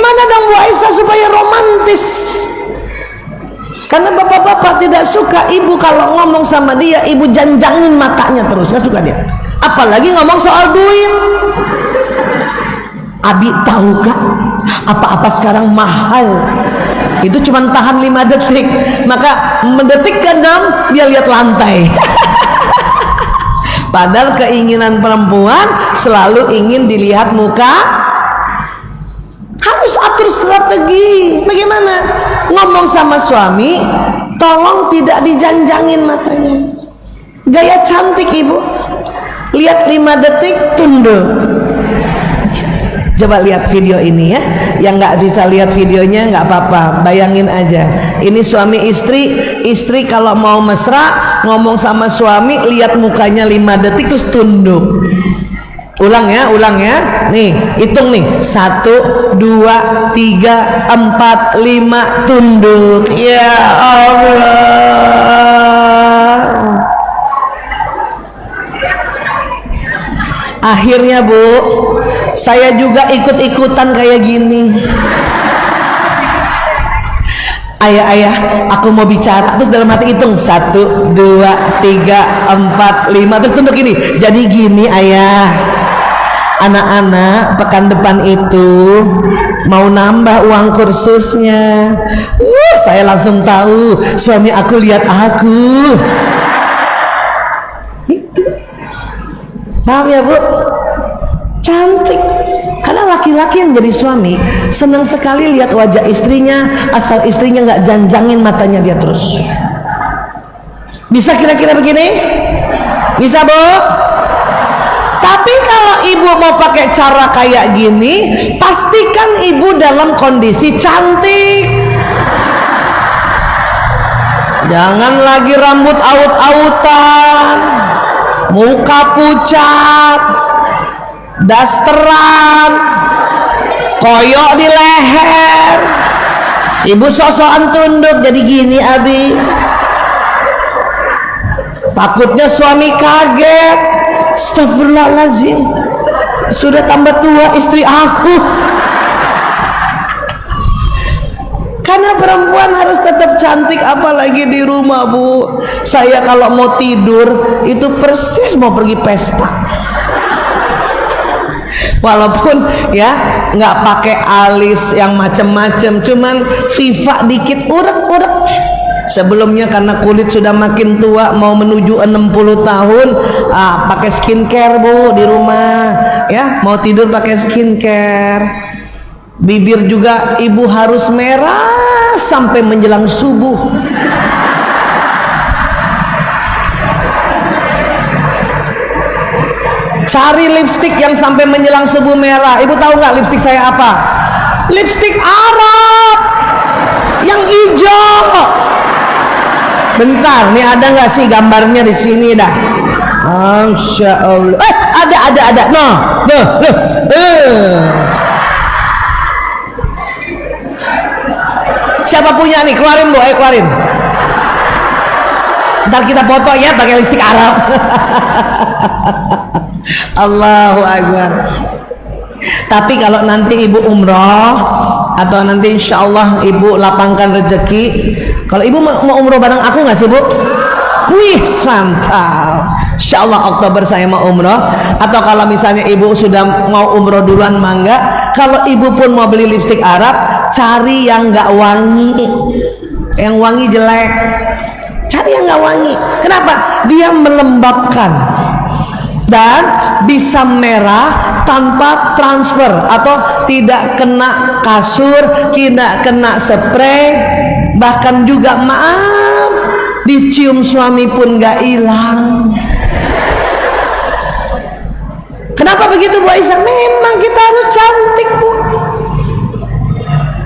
Gimana dong Bu Aisyah supaya romantis? Karena bapak-bapak tidak suka ibu kalau ngomong sama dia, ibu janjangin matanya terus, gak suka dia. Apalagi ngomong soal duit. Abi tahu gak? Apa-apa sekarang mahal. Itu cuma tahan 5 detik. Maka mendetik ke-6 dia lihat lantai. Padahal keinginan perempuan selalu ingin dilihat muka. Harus atur strategi. Bagaimana? Ngomong sama suami, tolong tidak dijanjangin matanya. Gaya cantik ibu. Lihat 5 detik, tunduk. Coba lihat video ini ya. Yang nggak bisa lihat videonya nggak apa-apa, bayangin aja. Ini suami istri. Istri kalau mau mesra ngomong sama suami, lihat mukanya 5 detik terus tunduk. Ulang ya, ulang ya. Nih, hitung nih. 1, 2, 3, 4, 5, tunduk. Ya Allah. Akhirnya Bu, saya juga ikut-ikutan kayak gini. Ayah, aku mau bicara. Terus dalam hati hitung 1, 2, 3, 4, 5. Terus tunduk gini. Jadi gini ayah, anak-anak pekan depan itu mau nambah uang kursusnya. Saya langsung tahu suami aku lihat aku. Itu paham ya Bu? Cantik. Karena laki-laki yang jadi suami senang sekali lihat wajah istrinya, asal istrinya nggak janjangin matanya dia terus. Bisa kira-kira begini? Bisa Bu? Tapi kalau ibu mau pakai cara kayak gini, pastikan ibu dalam kondisi cantik. Jangan lagi rambut aut-autan, muka pucat, dasteran, koyok di leher. Ibu sok-sokan tunduk jadi gini Abi. Takutnya suami kaget. Astagfirullahaladzim, sudah tambah tua istri aku. Karena perempuan harus tetap cantik, apalagi di rumah Bu. Saya kalau mau tidur itu persis mau pergi pesta. Walaupun ya nggak pakai alis yang macem-macem, cuman Viva dikit, urek-urek. Sebelumnya karena kulit sudah makin tua, mau menuju 60 tahun, pakai skincare Bu di rumah. Ya, mau tidur pakai skincare. Bibir juga ibu harus merah sampai menjelang subuh. Cari lipstik yang sampai menjelang subuh merah. Ibu tahu nggak lipstik saya apa? Lipstik Arab yang hijau. Bentar, nih ada nggak sih gambarnya di sini dah? Masya Allah. Ada. Nah. Siapa punya nih? Keluarin Bu, keluarin. Ntar kita foto ya pakai lipstik Arab. Allahu Akbar. Tapi kalau nanti ibu umroh atau nanti insya Allah ibu lapangkan rezeki, kalau ibu mau umroh bareng aku nggak sih Bu? Wih, santap. Insya Allah Oktober saya mau umroh. Atau kalau misalnya ibu sudah mau umroh duluan, mangga. Kalau ibu pun mau beli lipstik Arab, cari yang nggak wangi. Yang wangi jelek. Cari yang nggak wangi. Kenapa? Dia melembabkan dan bisa merah tanpa transfer atau tidak kena kasur, tidak kena spray, bahkan juga maaf dicium suami pun gak hilang. Kenapa begitu Bu Aisyah? Memang kita harus cantik Bu.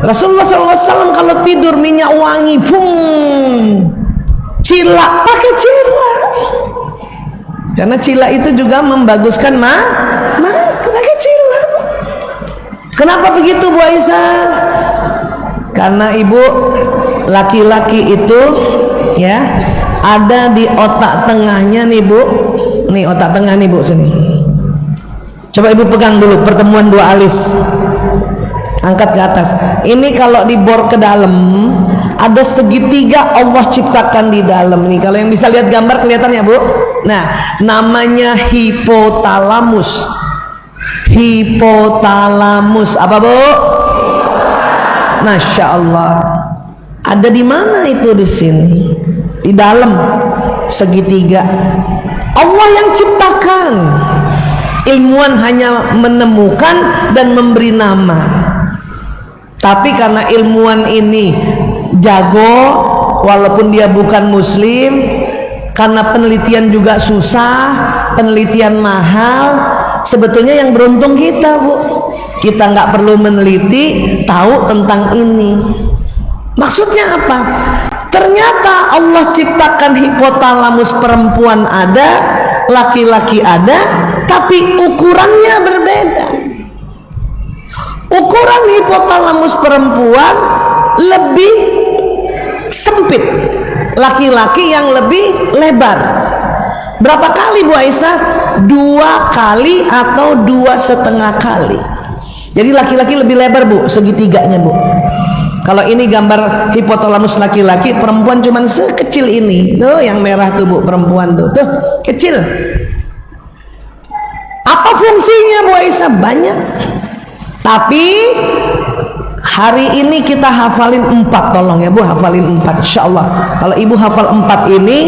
Rasulullah SAW kalau tidur minyak wangi, cilak, pakai cilak. Karena cila itu juga membaguskan pakai cila. Kenapa begitu Bu Aisyah? Karena ibu, laki-laki itu ya ada di otak tengahnya nih Bu. Nih otak tengah nih Bu, sini. Coba ibu pegang dulu pertemuan dua alis. angkat ke atas. Ini kalau dibor ke dalam, ada segitiga Allah ciptakan di dalam nih. Kalau yang bisa lihat gambar kelihatan ya Bu. Nah, namanya hipotalamus. Hipotalamus apa Bu? Masya Allah. Ada di mana itu? Di sini, di dalam segitiga. Allah yang ciptakan. Ilmuwan hanya menemukan dan memberi nama. Tapi karena ilmuwan ini jago, walaupun dia bukan muslim, karena penelitian juga susah, penelitian mahal. Sebetulnya yang beruntung kita Bu, kita nggak perlu meneliti, tahu tentang ini. Maksudnya apa? Ternyata Allah ciptakan hipotalamus perempuan ada, laki-laki ada, tapi ukurannya berbeda. Ukuran hipotalamus perempuan lebih sempit, laki-laki yang lebih lebar. Berapa kali Bu Aisyah? 2 kali atau 2,5 kali. Jadi laki-laki lebih lebar Bu, segitiganya Bu. Kalau ini gambar hipotalamus laki-laki, perempuan cuman sekecil ini. Tuh yang merah tuh Bu, perempuan tuh. Tuh, kecil. Apa fungsinya Bu Aisyah? Banyak. Tapi hari ini kita hafalin 4, tolong ya Bu, hafalin 4 insyaallah. Kalau Ibu hafal 4 ini,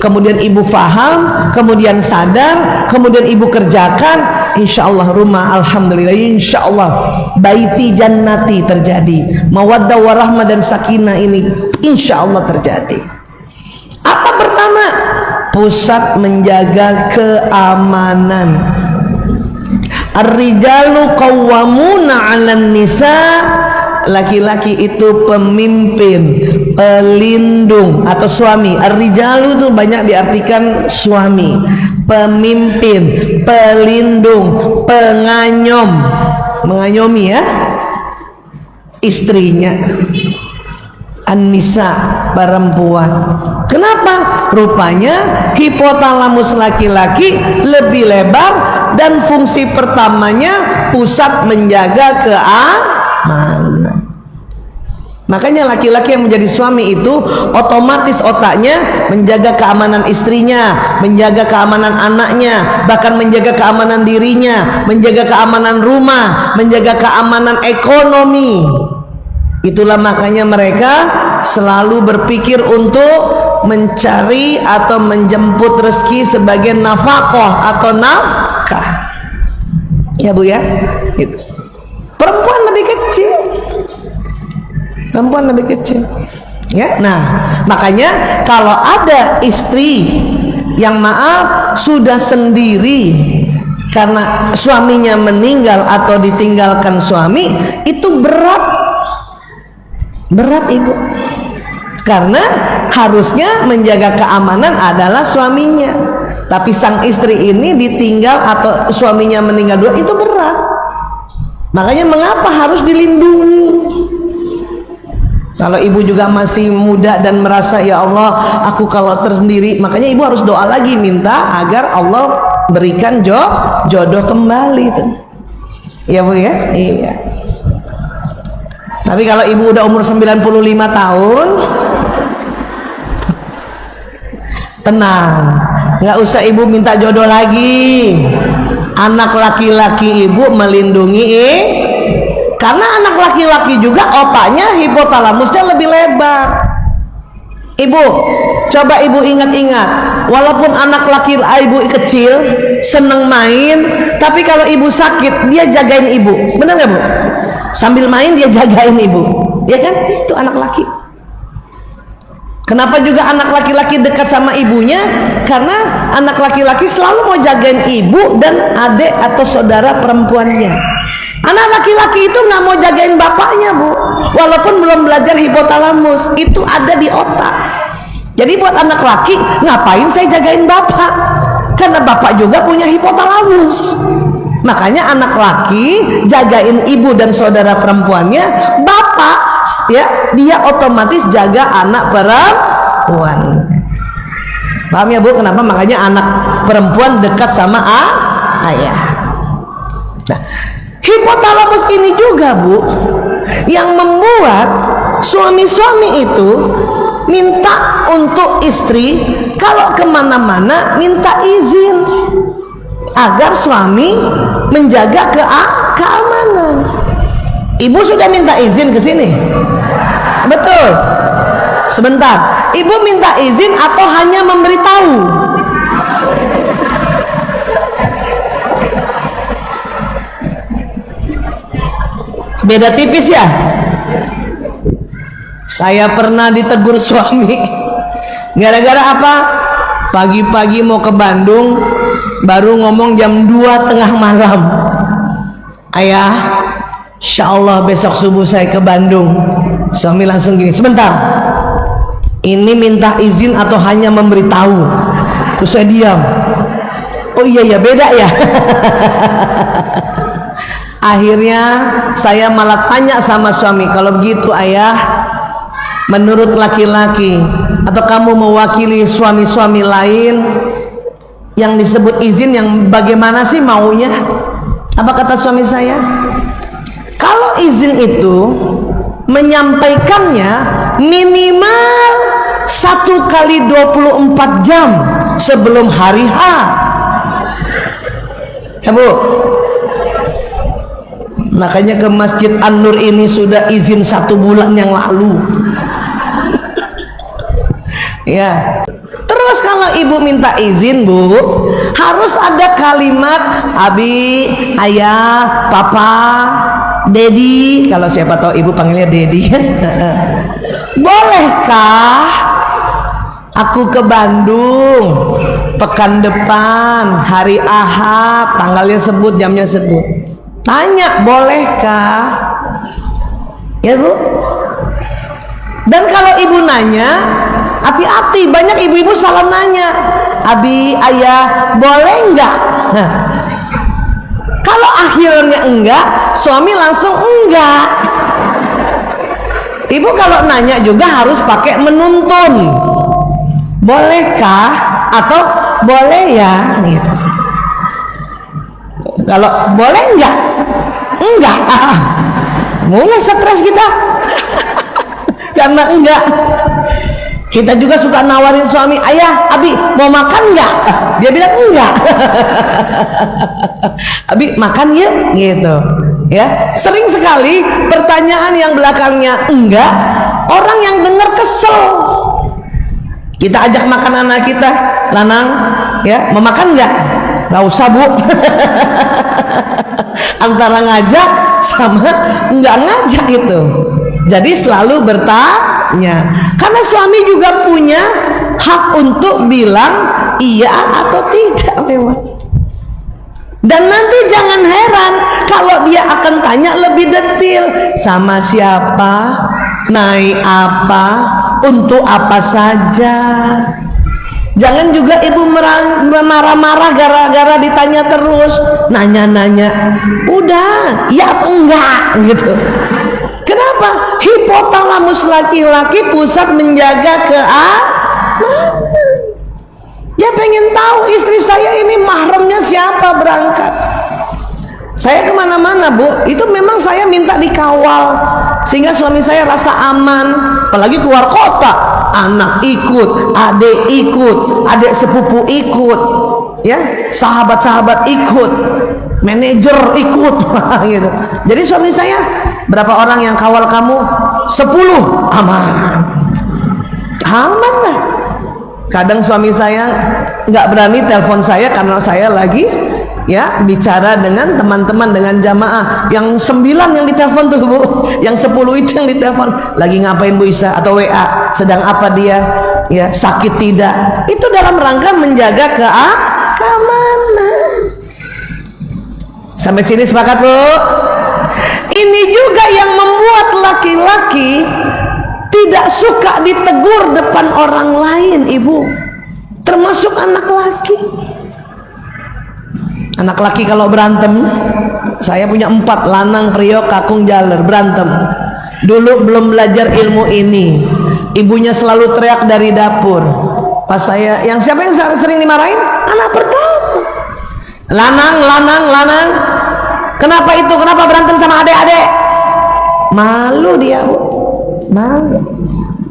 kemudian Ibu faham, kemudian sadar, kemudian Ibu kerjakan, insyaallah rumah alhamdulillah, insyaallah baiti jannati terjadi. Mawaddah warahmah dan sakinah ini insyaallah terjadi. Apa pertama? Pusat menjaga keamanan. Ar-rijalu qawwamuna 'alan nisa. Laki-laki itu pemimpin, pelindung atau suami. Ar-rijalu itu banyak diartikan suami, pemimpin, pelindung, penganyom, mengayomi ya istrinya. An-nisa, perempuan. Kenapa? Rupanya hipotalamus laki-laki lebih lebar dan fungsi pertamanya pusat menjaga keamanan. Makanya laki-laki yang menjadi suami itu otomatis otaknya menjaga keamanan istrinya, menjaga keamanan anaknya, bahkan menjaga keamanan dirinya, menjaga keamanan rumah, menjaga keamanan ekonomi. Itulah makanya mereka selalu berpikir untuk mencari atau menjemput rezeki sebagai nafkah atau nafkah. Ya Bu ya, gitu. Perempuan lebih kecil. Perempuan lebih kecil. Ya, nah makanya kalau ada istri yang maaf sudah sendiri karena suaminya meninggal atau ditinggalkan suami, itu berat Ibu, karena harusnya menjaga keamanan adalah suaminya, tapi sang istri ini ditinggal atau suaminya meninggal dulu, itu berat. Makanya mengapa harus dilindungi? Kalau Ibu juga masih muda dan merasa ya Allah aku kalau tersendiri, makanya Ibu harus doa lagi, minta agar Allah berikan jodoh kembali itu. Ya Bu ya? Iya. Tapi kalau Ibu udah umur 95 tahun, tenang, nggak usah Ibu minta jodoh lagi. Anak laki-laki Ibu melindungi, karena anak laki-laki juga otaknya hipotalamusnya lebih lebar. Ibu, coba Ibu ingat-ingat, walaupun anak laki Ibu kecil, seneng main, tapi kalau Ibu sakit, dia jagain Ibu, benar nggak Bu? Sambil main dia jagain Ibu, ya kan? Itu anak laki. Kenapa juga anak laki-laki dekat sama ibunya? Karena anak laki-laki selalu mau jagain ibu dan adik atau saudara perempuannya. Anak laki-laki itu nggak mau jagain bapaknya Bu, walaupun belum belajar hipotalamus, itu ada di otak. Jadi buat anak laki, ngapain saya jagain bapak? Karena bapak juga punya hipotalamus. Makanya anak laki jagain ibu dan saudara perempuannya, bapak ya dia otomatis jaga anak perempuan. Paham ya Bu? Kenapa makanya anak perempuan dekat sama ayah? Nah, hipotalamus ini juga Bu Yang membuat suami-suami itu minta untuk istri kalau kemana-mana minta izin agar suami menjaga keamanan. Ibu sudah minta izin ke sini? Betul. Sebentar, ibu minta izin atau hanya memberitahu? Beda tipis ya. Saya pernah ditegur suami gara-gara apa? Pagi-pagi mau ke Bandung, baru ngomong jam 2 tengah malam, ayah, insya Allah besok subuh saya ke Bandung. Suami langsung gini, sebentar, ini minta izin atau hanya memberitahu? Terus saya diam. Oh iya ya, beda ya. Akhirnya saya malah tanya sama suami, kalau begitu ayah, menurut laki-laki atau kamu mewakili suami-suami lain yang disebut izin, yang bagaimana sih maunya? Apa kata suami saya? Kalau izin itu menyampaikannya minimal 1 kali 24 jam sebelum hari H. Ya Bu, makanya ke Masjid An-Nur ini sudah izin 1 bulan yang lalu. Ya. Terus kalau ibu minta izin, Bu, harus ada kalimat abi, ayah, papa, dedi. Kalau siapa tahu ibu panggilnya dedi. Bolehkah aku ke Bandung pekan depan hari Ahad, tanggalnya sebut, jamnya sebut? Tanya, bolehkah? Ya Bu. Dan kalau ibu nanya, hati-hati, banyak ibu-ibu salah nanya, abi, ayah, boleh enggak? Nah, kalau akhirnya enggak, suami langsung enggak. Ibu kalau nanya juga harus pakai menuntun, bolehkah atau boleh ya, gitu. Kalau boleh enggak? Enggak. Mulai stres kita. Karena enggak. Kita juga suka nawarin suami, ayah, abi mau makan enggak? Dia bilang enggak. Abi makan ya, gitu. Ya, sering sekali pertanyaan yang belakangnya enggak, orang yang dengar kesel. Kita ajak makan anak kita, lanang, ya, mau makan enggak? Nggak usah Bu. Antara ngajak sama nggak ngajak itu. Jadi selalu bertanya, karena suami juga punya hak untuk bilang iya atau tidak memang. Dan nanti jangan heran kalau dia akan tanya lebih detail, sama siapa, naik apa, untuk apa saja. Jangan juga ibu marah-marah gara-gara ditanya terus, nanya-nanya. Udah, ya apa enggak gitu. Kenapa? Hipotalamus laki-laki pusat menjaga keamanan. Dia pengen tahu istri saya ini mahramnya siapa berangkat. Saya kemana-mana Bu, itu memang saya minta dikawal sehingga suami saya rasa aman. Apalagi keluar kota, anak ikut, adik sepupu ikut, ya, sahabat-sahabat ikut, manajer ikut, gitu. Jadi suami saya, berapa orang yang kawal kamu? 10, aman, aman lah. Kadang suami saya nggak berani telepon saya karena saya lagi, ya, bicara dengan teman-teman, dengan jamaah. Yang 9 yang ditelepon tuh Bu, yang 10 itu yang ditelepon, lagi ngapain Bu Isa, atau WA, sedang apa dia, ya, sakit tidak. Itu dalam rangka menjaga keamanan. Sampai sini sepakat Bu? Ini juga yang membuat laki-laki tidak suka ditegur depan orang lain, Ibu, termasuk anak laki. Anak laki kalau berantem, saya punya 4, lanang, priok, kakung, jaler, berantem. Dulu belum belajar ilmu ini, ibunya selalu teriak dari dapur. Pas saya, yang siapa yang sering dimarahin? Anak pertama. Lanang, kenapa itu? Kenapa berantem sama adik-adik? Malu dia, Bu. Malu.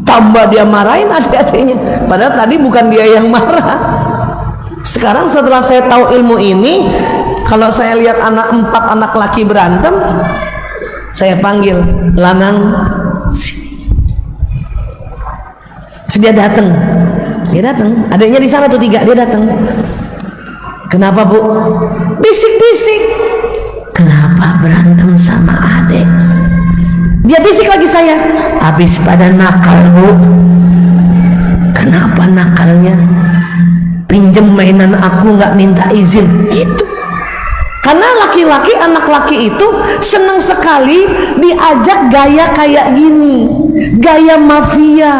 Tambah dia marahin adik-adiknya. Padahal tadi bukan dia yang marah. Sekarang setelah saya tahu ilmu ini, kalau saya lihat 4 anak laki berantem, saya panggil lanang. Dia datang. Adiknya di sana tuh 3, dia datang. Kenapa, Bu? Bisik-bisik. Kenapa berantem sama adik? Dia bisik lagi saya. Habis pada nakal, Bu. Kenapa nakalnya? Pinjem mainan aku nggak minta izin. Gitu. Karena laki-laki, anak laki itu senang sekali diajak gaya kayak gini, gaya mafia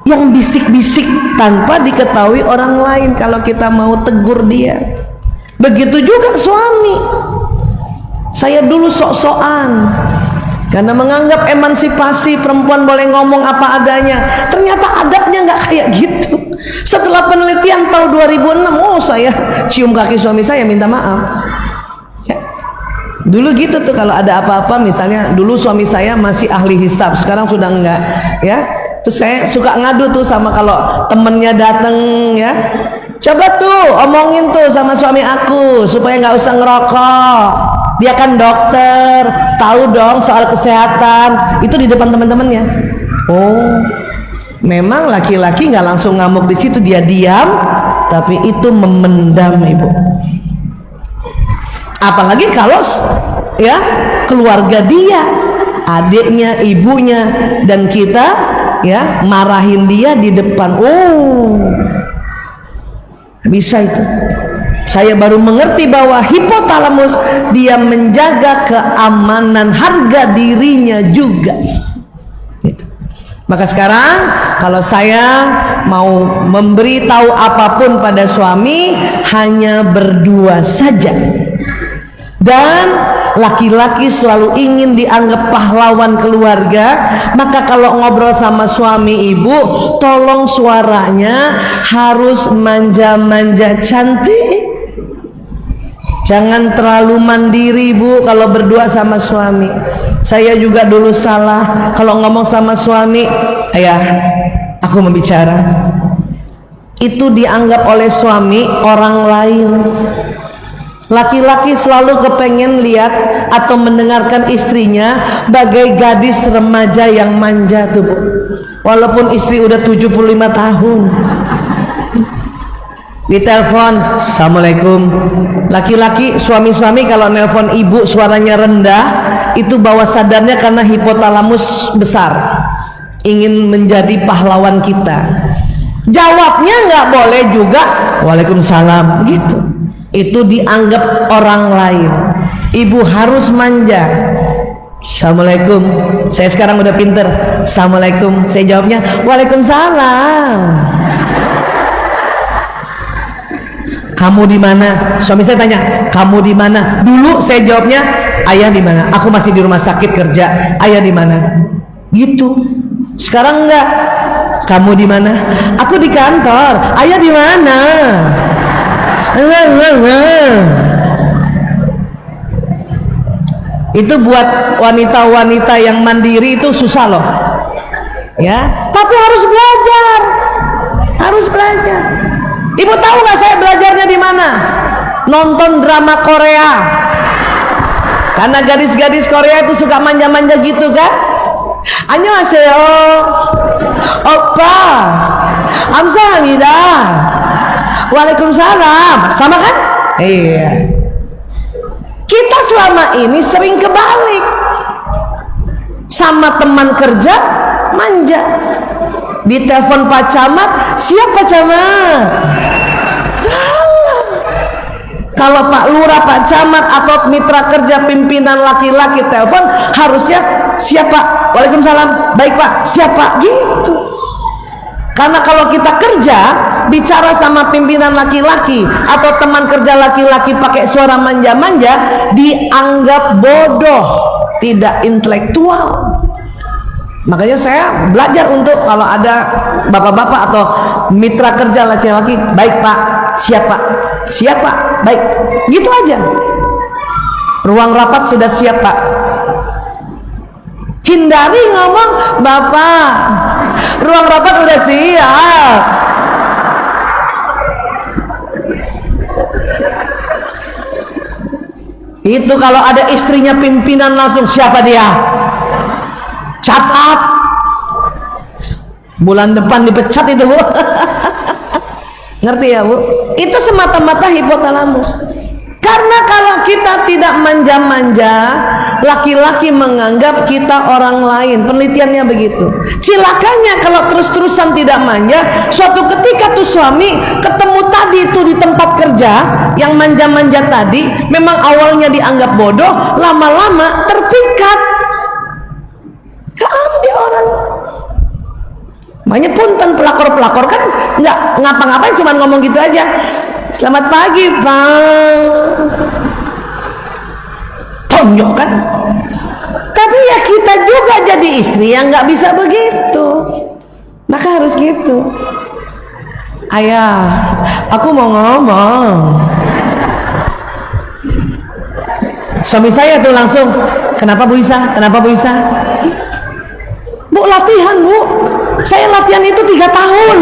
yang bisik-bisik tanpa diketahui orang lain kalau kita mau tegur dia. Begitu juga suami. Saya dulu sok-sokan karena menganggap emansipasi, perempuan boleh ngomong apa adanya. Ternyata adabnya nggak kayak gitu. Setelah penelitian tahun 2006, saya cium kaki suami saya, minta maaf. Ya. Dulu gitu tuh, kalau ada apa-apa, misalnya dulu suami saya masih ahli hisab, sekarang sudah enggak, ya. Terus saya suka ngadu tuh sama kalau temennya dateng, ya. Coba tuh omongin tuh sama suami aku supaya nggak usah ngerokok. Dia kan dokter, tahu dong soal kesehatan. Itu di depan teman-temannya. Oh, memang laki-laki nggak langsung ngamuk di situ, dia diam, tapi itu memendam, Ibu. Apalagi kalau ya keluarga dia, adiknya, ibunya, dan kita ya marahin dia di depan. Oh, bisa itu. Saya baru mengerti bahwa hipotalamus dia menjaga keamanan harga dirinya juga. Gitu. Maka sekarang kalau saya mau memberi tahu apapun pada suami, hanya berdua saja. Dan laki-laki selalu ingin dianggap pahlawan keluarga. Maka kalau ngobrol sama suami ibu, tolong suaranya harus manja-manja cantik. Jangan terlalu mandiri, Bu, kalau berdua sama suami. Saya juga dulu salah kalau ngomong sama suami, ayah, aku mau bicara. Itu dianggap oleh suami orang lain. Laki-laki selalu kepengen lihat atau mendengarkan istrinya bagai gadis remaja yang manja tuh, Bu. Walaupun istri udah 75 tahun. Ditelepon, assalamualaikum. Laki-laki, suami-suami kalau nelpon ibu suaranya rendah, itu bawah sadarnya karena hipotalamus besar, ingin menjadi pahlawan kita. Jawabnya nggak boleh juga, waalaikumsalam, gitu. Itu dianggap orang lain. Ibu harus manja. Assalamualaikum. Saya sekarang udah pinter. Assalamualaikum. Saya jawabnya, waalaikumsalam. Kamu di mana? Suami saya tanya, kamu di mana? Dulu saya jawabnya, ayah di mana? Aku masih di rumah sakit kerja. Ayah di mana? Gitu. Sekarang enggak. Kamu di mana? Aku di kantor. Ayah di mana? Itu buat wanita-wanita yang mandiri itu susah loh. Ya, tapi harus belajar. Harus belajar. Ibu tahu nggak saya belajarnya di mana? Nonton drama Korea. Karena gadis-gadis Korea itu suka manja-manja gitu kan? Annyeonghaseyo, oppa, 감사합니다, waalaikumsalam, sama kan? Iya. Kita selama ini sering kebalik. Sama teman kerja manja. Di telepon Pak Camat, siapa Camat? Salah. Kalau Pak Lurah, Pak Camat atau mitra kerja pimpinan laki-laki telepon, harusnya siapa? Waalaikumsalam. Baik Pak, siapa? Gitu. Karena kalau kita kerja bicara sama pimpinan laki-laki atau teman kerja laki-laki pakai suara manja-manja, dianggap bodoh, tidak intelektual. Makanya saya belajar untuk kalau ada bapak-bapak atau mitra kerja laki-laki, baik Pak, siapa? Siapa? Baik, gitu aja. Ruang rapat sudah siap Pak. Hindari ngomong, Bapak, ruang rapat udah siap. Itu kalau ada istrinya pimpinan langsung, siapa dia? Catat. Bulan depan dipecat itu, Bu. Ngerti ya, Bu? Itu semata-mata hipotalamus. Karena kalau kita tidak manja-manja, laki-laki menganggap kita orang lain. Penelitiannya begitu. Cilakanya kalau terus-terusan tidak manja, suatu ketika tuh suami ketemu tadi itu di tempat kerja yang manja-manja tadi, memang awalnya dianggap bodoh, lama-lama terpikat. Keambil orang. Makanya punten pelakor-pelakor kan nggak ngapa-ngapain, cuma ngomong gitu aja. Selamat pagi, Pak. Tonjok kan? Tapi ya kita juga jadi istri yang nggak bisa begitu. Maka harus gitu. Ayah, aku mau ngomong. Suami saya tuh langsung, kenapa Bu Isa? Kenapa Bu Isa? Bu, latihan, Bu. Saya latihan itu 3 tahun.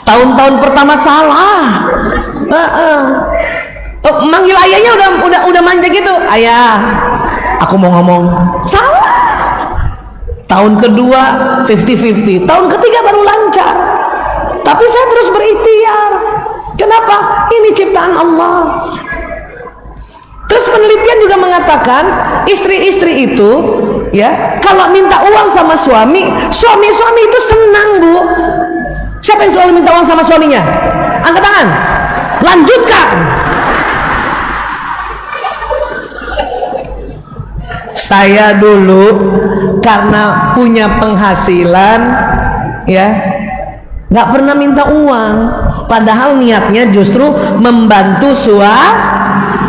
Tahun-tahun pertama salah. Manggil ayahnya udah manja gitu. Ayah, aku mau ngomong. Salah. Tahun kedua 50-50. Tahun ketiga baru lancar. Tapi saya terus berikhtiar. Kenapa? Ini ciptaan Allah. Terus penelitian juga mengatakan istri-istri itu ya, kalau minta uang sama suami itu senang, Bu. Siapa yang selalu minta uang sama suaminya? Angkat tangan. Lanjutkan. Saya dulu karena punya penghasilan ya, nggak pernah minta uang, padahal niatnya justru membantu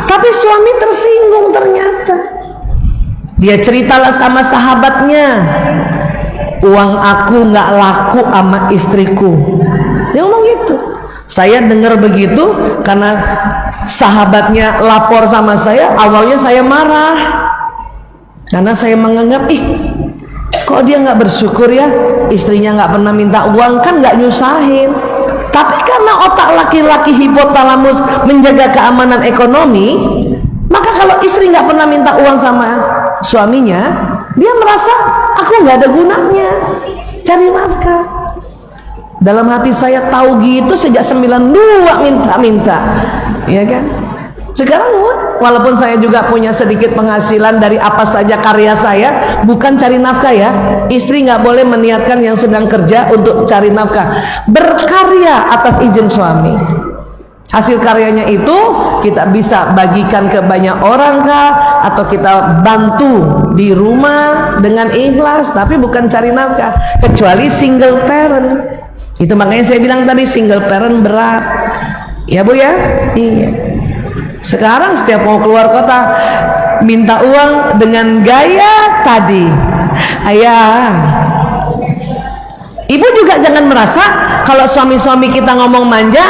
tapi suami tersinggung ternyata. Dia ceritalah sama sahabatnya, uang aku nggak laku sama istriku. Dia ngomong gitu. Saya dengar begitu karena sahabatnya lapor sama saya. Awalnya saya marah karena saya menganggap, kok dia nggak bersyukur ya, istrinya nggak pernah minta uang, kan nggak nyusahin. Tapi karena otak laki-laki hipotalamus menjaga keamanan ekonomi, maka kalau istri nggak pernah minta uang sama suaminya, dia merasa aku nggak ada gunanya cari nafkah. Dalam hati saya tahu gitu sejak 92 minta-minta, ya kan? Sekarang walaupun saya juga punya sedikit penghasilan dari apa saja karya saya, bukan cari nafkah ya. Istri nggak boleh meniatkan yang sedang kerja untuk cari nafkah. Berkarya atas izin suami. Hasil karyanya itu kita bisa bagikan ke banyak orang kah, atau kita bantu di rumah dengan ikhlas, tapi bukan cari nafkah. Kecuali single parent. Itu makanya saya bilang tadi single parent berat. Ya Bu ya? Iya. Sekarang setiap mau keluar kota minta uang dengan gaya tadi. Ayah, ibu juga jangan merasa kalau suami-suami kita ngomong manja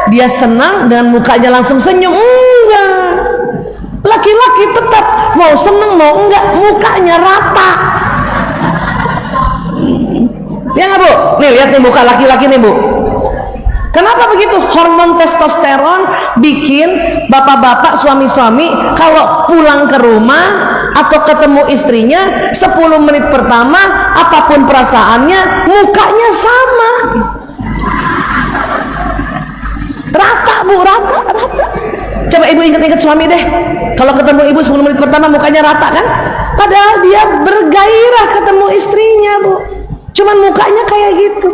dia senang dan mukanya langsung senyum. Enggak. Laki-laki tetap mau senang mau enggak mukanya rata. Ya nggak Bu? Nih lihat nih muka laki-laki nih Bu. Kenapa begitu? Hormon testosteron bikin bapak-bapak suami-suami kalau pulang ke rumah atau ketemu istrinya 10 menit pertama apapun perasaannya mukanya sama. Rata Bu, rata. Coba ibu ingat-ingat suami deh. Kalau ketemu ibu 10 menit pertama mukanya rata kan? Padahal dia bergairah ketemu istrinya Bu. Cuman mukanya kayak gitu.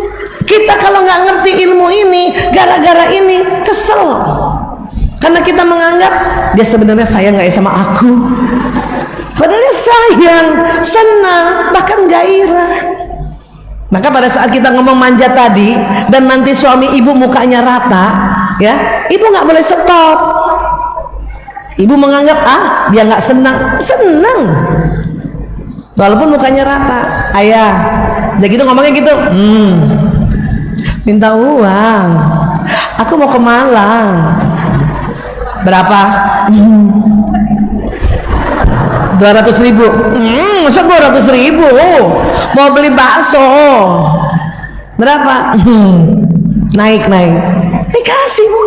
Kita kalau nggak ngerti ilmu ini, gara-gara ini kesel. Karena kita menganggap dia sebenarnya sayang nggak ya sama aku. Padahal dia sayang, senang, bahkan gairah. Maka pada saat kita ngomong manja tadi, dan nanti suami ibu mukanya rata, ya, ibu nggak boleh stop. Ibu menganggap dia nggak senang, walaupun mukanya rata. Ayah, jadi gitu ngomongnya gitu. Minta uang. Aku mau ke Malang. Berapa? 200.000. Masa 200.000 mau beli bakso berapa? Naik. Dikasih Bu,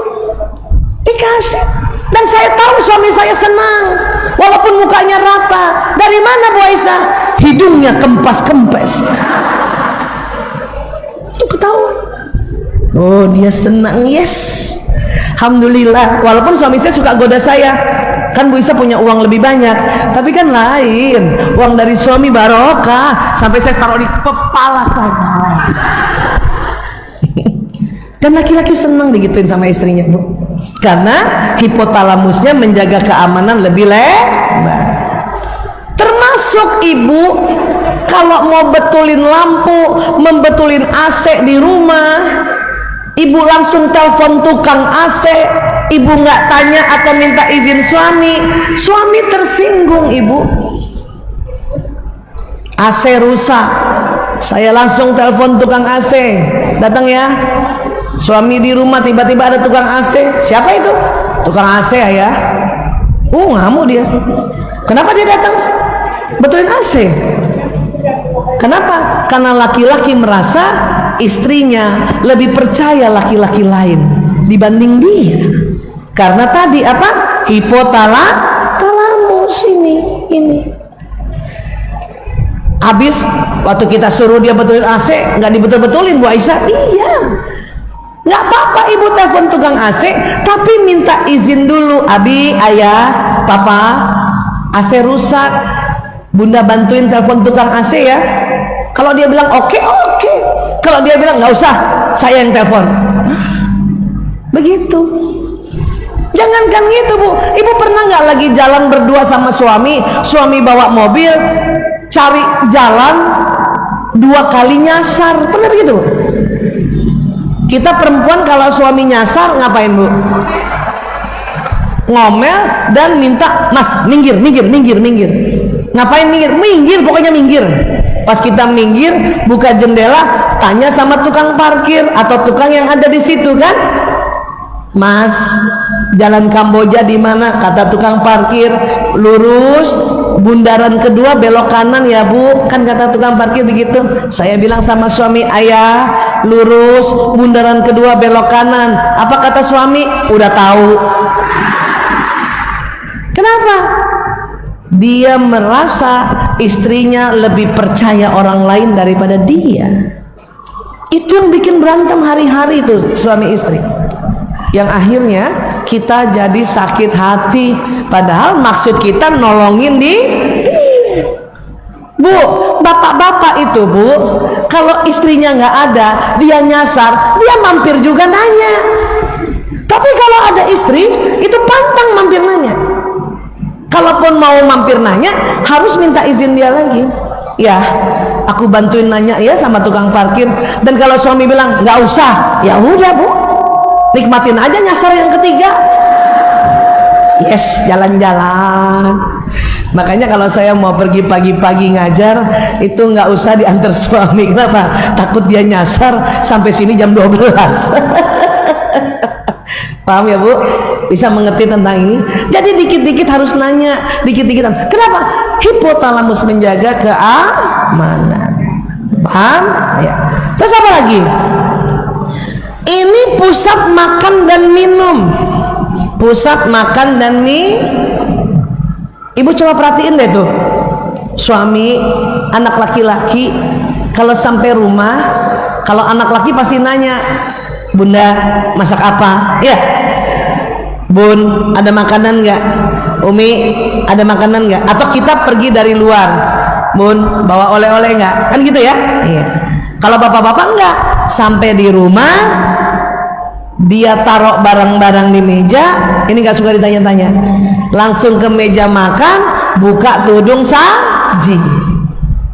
dikasih. Dan saya tahu suami saya senang walaupun mukanya rata. Dari mana Bu Aisyah? Hidungnya kempas-kempes. Itu ketahuan. Oh, dia senang. Yes, alhamdulillah. Walaupun suami saya suka goda saya, kan Bu Isa punya uang lebih banyak, tapi kan lain. Uang dari suami barokah, sampai saya taruh di kepala saya. Dan laki-laki senang digituin sama istrinya Bu, karena hipotalamusnya menjaga keamanan lebih lebar. Termasuk ibu kalau mau betulin lampu, membetulin AC di rumah, ibu langsung telepon tukang AC. Ibu nggak tanya atau minta izin suami tersinggung. Ibu, AC rusak, saya langsung telepon tukang AC, datang ya. Suami di rumah, tiba-tiba ada tukang AC. Siapa itu? Tukang AC ya. Ngamuk dia. Kenapa dia datang betulin AC? Kenapa? Karena laki-laki merasa istrinya lebih percaya laki-laki lain dibanding dia. Karena tadi apa? Hipotalamus ini. Habis waktu kita suruh dia betulin AC, nggak dibetul-betulin Bu Aisyah. Iya. Nggak apa-apa ibu telepon tukang AC, tapi minta izin dulu. Abi, ayah, papa, AC rusak, bunda bantuin telepon tukang AC ya. Kalau dia bilang oke. Kalau dia bilang nggak usah, saya yang telepon. Begitu. Jangankan gitu Bu, ibu pernah nggak lagi jalan berdua sama suami bawa mobil, cari jalan 2 kali nyasar, pernah begitu? Kita perempuan kalau suami nyasar ngapain Bu? Ngomel dan minta, mas minggir. Ngapain minggir? Minggir, pokoknya minggir. Pas kita minggir, buka jendela, tanya sama tukang parkir atau tukang yang ada di situ kan, mas, jalan Kamboja di mana? Kata tukang parkir, lurus, bundaran kedua belok kanan ya Bu, kan kata tukang parkir begitu. Saya bilang sama suami, ayah, lurus, bundaran kedua belok kanan. Apa kata suami? Udah tahu. Kenapa? Dia merasa istrinya lebih percaya orang lain daripada dia. Itu yang bikin berantem hari-hari itu suami istri, yang akhirnya kita jadi sakit hati, padahal maksud kita nolongin Bu. Bapak-bapak itu Bu, kalau istrinya nggak ada, dia nyasar, dia mampir juga nanya. Tapi kalau ada istri, itu pantang mampir nanya. Kalaupun mau mampir nanya, harus minta izin dia lagi. Ya, aku bantuin nanya ya sama tukang parkir. Dan kalau suami bilang nggak usah, ya udah Bu, nikmatin aja nyasar yang ketiga. Yes, jalan-jalan. Makanya kalau saya mau pergi pagi-pagi ngajar, itu nggak usah diantar suami. Kenapa? Takut dia nyasar sampai sini jam 12. Paham ya Bu? Bisa mengerti tentang ini? Jadi dikit-dikit harus nanya, dikit-dikit. Kenapa? Hipotalamus menjaga keamanan. Paham? Ya. Terus apa lagi? Ini pusat makan dan minum. Pusat makan dan Ibu coba perhatiin deh tuh, suami anak laki-laki kalau sampai rumah, kalau anak laki pasti nanya, bunda masak apa? Ya, bun ada makanan nggak? Umi ada makanan nggak? Atau kita pergi dari luar, bun bawa oleh-oleh nggak? Kan gitu ya? Iya. Kalau bapak-bapak nggak, sampai di rumah dia taruh barang-barang di meja, ini nggak suka ditanya-tanya, langsung ke meja makan, buka tudung saji.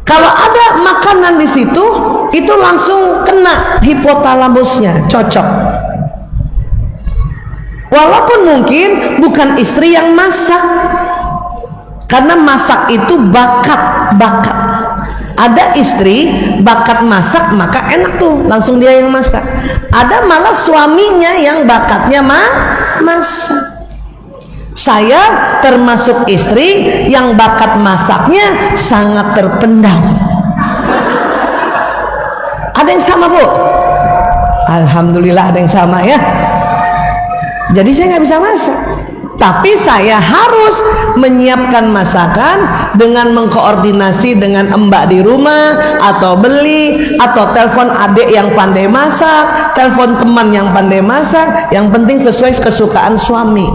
Kalau ada makanan di situ, itu langsung kena hipotalamusnya, cocok. Walaupun mungkin bukan istri yang masak, karena masak itu bakat. Ada istri bakat masak, maka enak tuh, langsung dia yang masak. Ada malah suaminya yang bakatnya masak. Saya termasuk istri yang bakat masaknya sangat terpendam. Ada yang sama, Bu? Alhamdulillah ada yang sama ya. Jadi saya nggak bisa masak, tapi saya harus menyiapkan masakan dengan mengkoordinasi dengan mbak di rumah, atau beli, atau telepon adik yang pandai masak, telepon teman yang pandai masak. Yang penting sesuai kesukaan suami,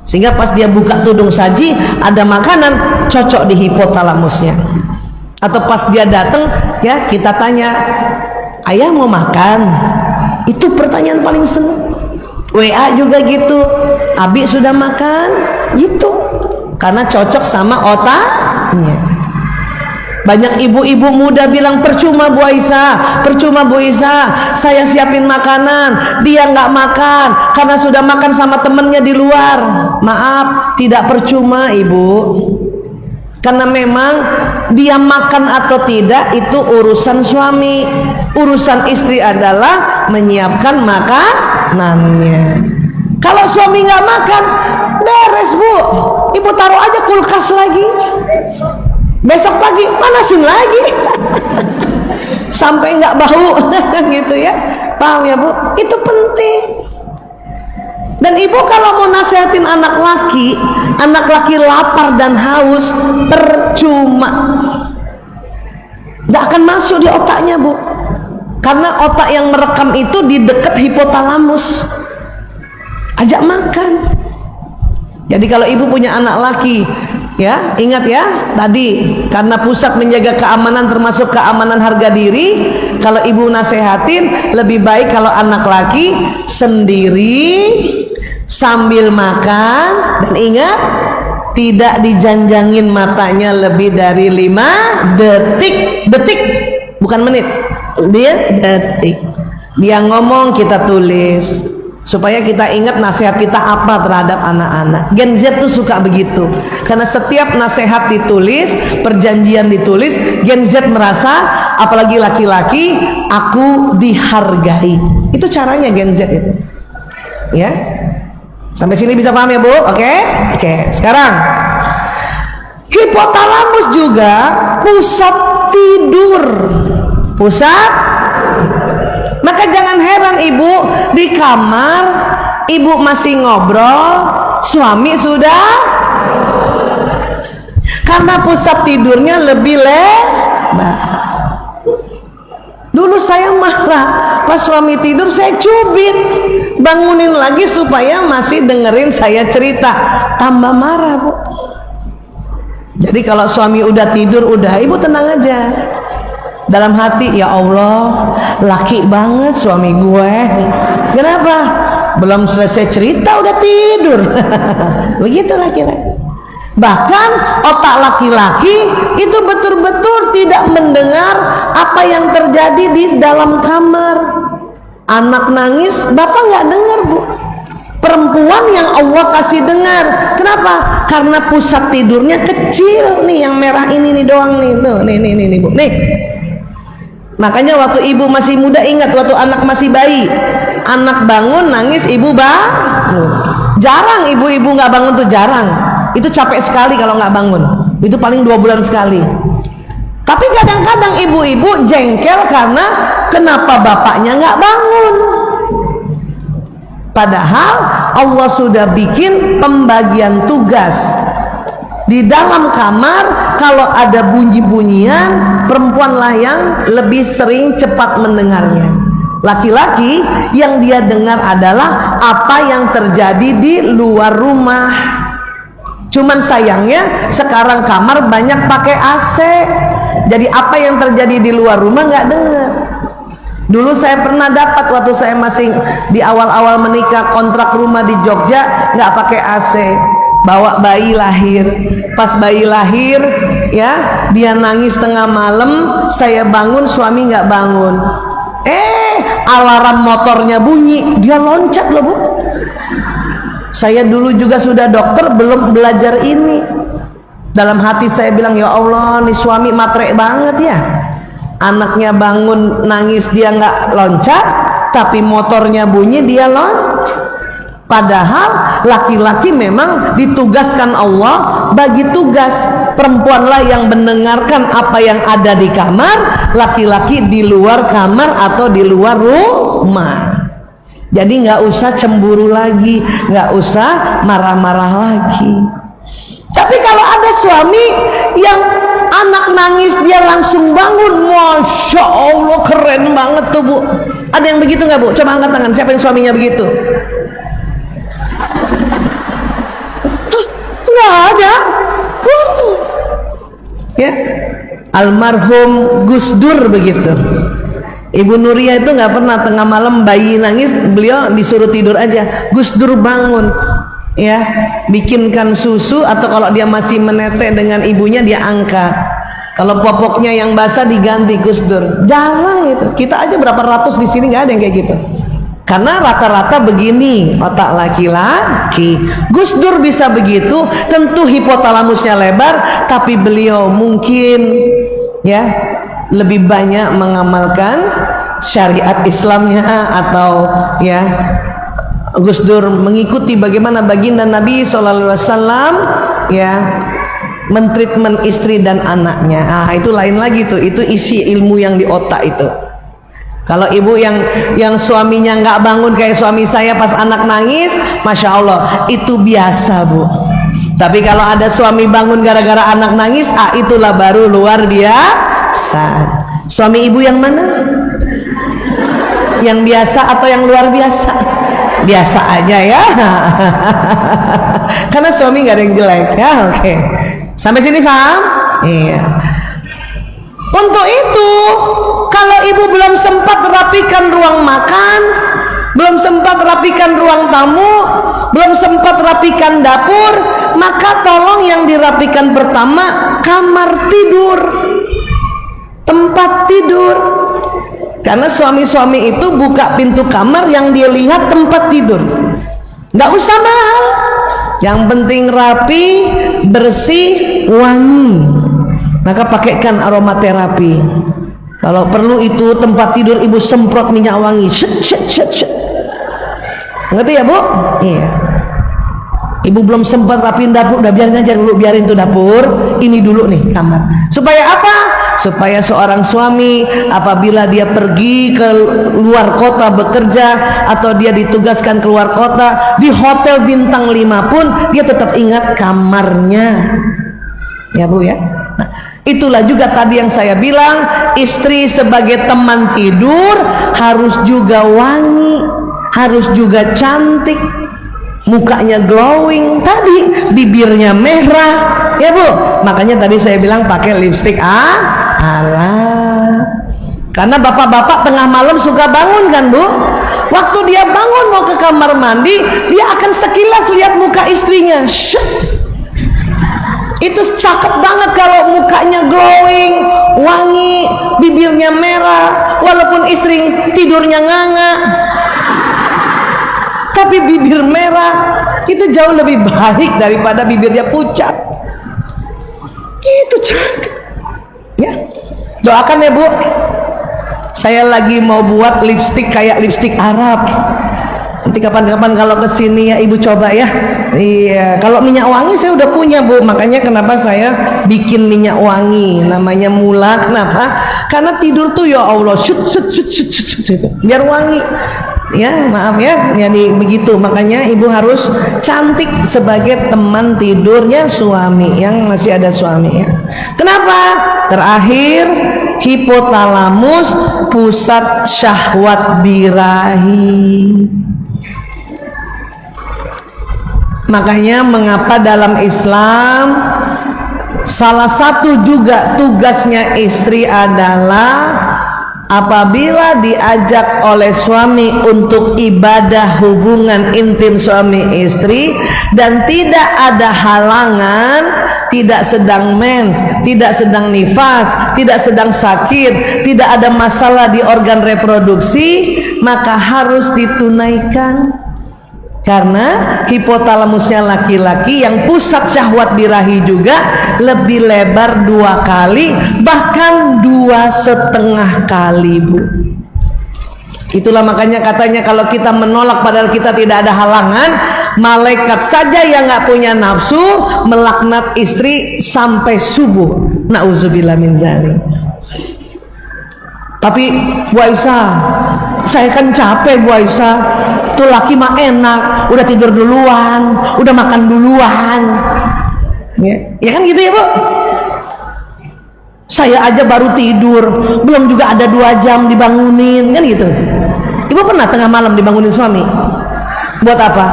sehingga pas dia buka tudung saji ada makanan cocok di hipotalamusnya. Atau pas dia datang ya, kita tanya, ayah mau makan? Itu pertanyaan paling senang. WA juga gitu, Abi sudah makan, gitu, karena cocok sama otaknya. Banyak ibu-ibu muda bilang, percuma Bu Aisyah, percuma Bu Aisyah, saya siapin makanan, dia nggak makan karena sudah makan sama temennya di luar. Maaf, tidak percuma Ibu, karena memang dia makan atau tidak itu urusan suami. Urusan istri adalah menyiapkan makanannya. Kalau suami nggak makan, beres Bu, Ibu taruh aja kulkas lagi, besok pagi panasin lagi sampai nggak bau gitu ya. Paham ya Bu? Itu penting. Dan Ibu kalau mau nasihatin anak laki lapar dan haus, percuma, nggak akan masuk di otaknya Bu, karena otak yang merekam itu di dekat hipotalamus. Ajak makan. Jadi kalau Ibu punya anak laki, ya ingat ya tadi, karena pusat menjaga keamanan termasuk keamanan harga diri. Kalau Ibu nasehatin, lebih baik kalau anak laki sendiri sambil makan, dan ingat tidak dijanjangin matanya lebih dari 5 detik, bukan menit, dia detik. Dia ngomong kita tulis, supaya kita ingat nasihat kita apa terhadap anak-anak. Gen Z tuh suka begitu, karena setiap nasihat ditulis, perjanjian ditulis, Gen Z merasa, apalagi laki-laki, aku dihargai. Itu caranya Gen Z itu ya. Sampai sini bisa paham ya Bu? Oke? Sekarang hipotalamus juga pusat tidur. Maka jangan heran Ibu di kamar Ibu masih ngobrol, suami sudah, karena pusat tidurnya lebih lebar. Dulu saya marah pas suami tidur, saya cubit, bangunin lagi supaya masih dengerin saya cerita, tambah marah Bu. Jadi kalau suami udah tidur, udah Ibu tenang aja. Dalam hati, ya Allah, laki banget suami gue. Kenapa? Belum selesai cerita udah tidur. Begitu laki-laki. Bahkan otak laki-laki itu betul-betul tidak mendengar apa yang terjadi di dalam kamar. Anak nangis, bapak nggak dengar Bu. Perempuan yang Allah kasih dengar. Kenapa? Karena pusat tidurnya kecil nih, yang merah ini nih doang nih. Tuh, nih Bu. Nih. Makanya waktu ibu masih muda, ingat waktu anak masih bayi, anak bangun nangis, ibu bangun. Jarang ibu-ibu nggak bangun tuh, jarang. Itu capek sekali kalau nggak bangun. Itu paling 2 bulan sekali. Tapi kadang-kadang ibu-ibu jengkel karena kenapa bapaknya nggak bangun. Padahal Allah sudah bikin pembagian tugas. Di dalam kamar kalau ada bunyi-bunyian, perempuanlah yang lebih sering cepat mendengarnya. Laki-laki yang dia dengar adalah apa yang terjadi di luar rumah. Cuman sayangnya sekarang kamar banyak pakai AC, jadi apa yang terjadi di luar rumah nggak dengar. Dulu saya pernah dapat waktu saya masih di awal-awal menikah, kontrak rumah di Jogja nggak pakai AC. Bawa bayi lahir, pas bayi lahir ya, dia nangis tengah malam, saya bangun, suami nggak bangun. Alarm motornya bunyi, dia loncat loh Bu. Saya dulu juga sudah dokter, belum belajar ini. Dalam hati saya bilang, ya Allah, nih suami matre banget ya. Anaknya bangun nangis dia nggak loncat, tapi motornya bunyi dia loncat. Padahal laki-laki memang ditugaskan Allah bagi tugas. Perempuanlah yang mendengarkan apa yang ada di kamar, laki-laki di luar kamar atau di luar rumah. Jadi nggak usah cemburu lagi, nggak usah marah-marah lagi. Tapi kalau ada suami yang anak nangis dia langsung bangun, Masya Allah keren banget tuh Bu. Ada yang begitu nggak Bu? Coba angkat tangan, siapa yang suaminya begitu? Nggak ada. Ya, almarhum Gus Dur begitu. Ibu Nuria itu nggak pernah tengah malam bayi nangis beliau disuruh tidur aja, Gus Dur bangun, ya, bikinkan susu, atau kalau dia masih menetek dengan ibunya dia angkat, kalau popoknya yang basah diganti. Gus Dur jarang itu. Kita aja berapa ratus di sini nggak ada yang kayak gitu. Karena rata-rata begini otak laki-laki. Gus Dur bisa begitu, tentu hipotalamusnya lebar, tapi beliau mungkin ya lebih banyak mengamalkan syariat Islamnya, atau ya Gus Dur mengikuti bagaimana baginda Nabi SAW ya mentreatment istri dan anaknya. Itu lain lagi tuh, itu isi ilmu yang di otak itu. Kalau ibu yang suaminya nggak bangun kayak suami saya pas anak nangis, Masya Allah itu biasa Bu. Tapi kalau ada suami bangun gara-gara anak nangis, itulah baru luar biasa. Suami ibu yang mana? Yang biasa atau yang luar biasa? Biasa aja ya. Karena suami nggak ada yang jelek ya. Oke. Sampai sini paham? Iya. Untuk itu, kalau ibu belum sempat rapikan ruang makan, belum sempat rapikan ruang tamu, belum sempat rapikan dapur, maka tolong yang dirapikan pertama kamar tidur, tempat tidur. Karena suami-suami itu buka pintu kamar yang dia lihat tempat tidur. Nggak usah mahal, yang penting rapi, bersih, wangi. Maka pakaikan aromaterapi. Kalau perlu itu tempat tidur ibu semprot minyak wangi. Ngerti ya Bu? Iya. Ibu belum sempat rapiin dapur, udah biarin aja dulu, biarin tuh dapur. Ini dulu nih kamar. Supaya apa? Supaya seorang suami apabila dia pergi ke luar kota bekerja, atau dia ditugaskan keluar kota di hotel bintang 5 pun, dia tetap ingat kamarnya. Ya Bu ya. Nah, itulah juga tadi yang saya bilang, istri sebagai teman tidur harus juga wangi, harus juga cantik, mukanya glowing, tadi bibirnya merah, ya Bu. Makanya tadi saya bilang pakai lipstik alat. Karena bapak-bapak tengah malam suka bangun kan Bu. Waktu dia bangun mau ke kamar mandi, dia akan sekilas lihat muka istrinya. Itu cakep banget kalau mukanya glowing, wangi, bibirnya merah, walaupun istri tidurnya nganga, tapi bibir merah itu jauh lebih baik daripada bibirnya pucat. Itu cakep ya. Doakan ya Bu, saya lagi mau buat lipstik kayak lipstik Arab. Nanti kapan-kapan kalau kesini ya ibu coba ya. Iya, kalau minyak wangi saya udah punya Bu. Makanya kenapa saya bikin minyak wangi, namanya Mula. Kenapa? Karena tidur tuh ya Allah, biar wangi. Ya maaf ya, jadi begitu. Makanya ibu harus cantik sebagai teman tidurnya suami yang masih ada suami ya. Kenapa? Terakhir, hipotalamus, pusat syahwat birahi. Makanya mengapa dalam Islam salah satu juga tugasnya istri adalah apabila diajak oleh suami untuk ibadah hubungan intim suami istri dan tidak ada halangan, tidak sedang mens, tidak sedang nifas, tidak sedang sakit, tidak ada masalah di organ reproduksi, maka harus ditunaikan. Karena hipotalamusnya laki-laki yang pusat syahwat birahi juga lebih lebar 2 kali, bahkan 2,5 kali Bu. Itulah makanya katanya kalau kita menolak padahal kita tidak ada halangan, malaikat saja yang nggak punya nafsu melaknat istri sampai subuh. Nauzubillah min dzalik. Tapi Bu Aisyah, saya kan capek Bu Aisyah. Tuh laki mah enak, udah tidur duluan, udah makan duluan. Ya kan gitu ya Bu? Saya aja baru tidur, belum juga ada 2 jam dibangunin, kan gitu. Ibu pernah tengah malam dibangunin suami? Buat apa?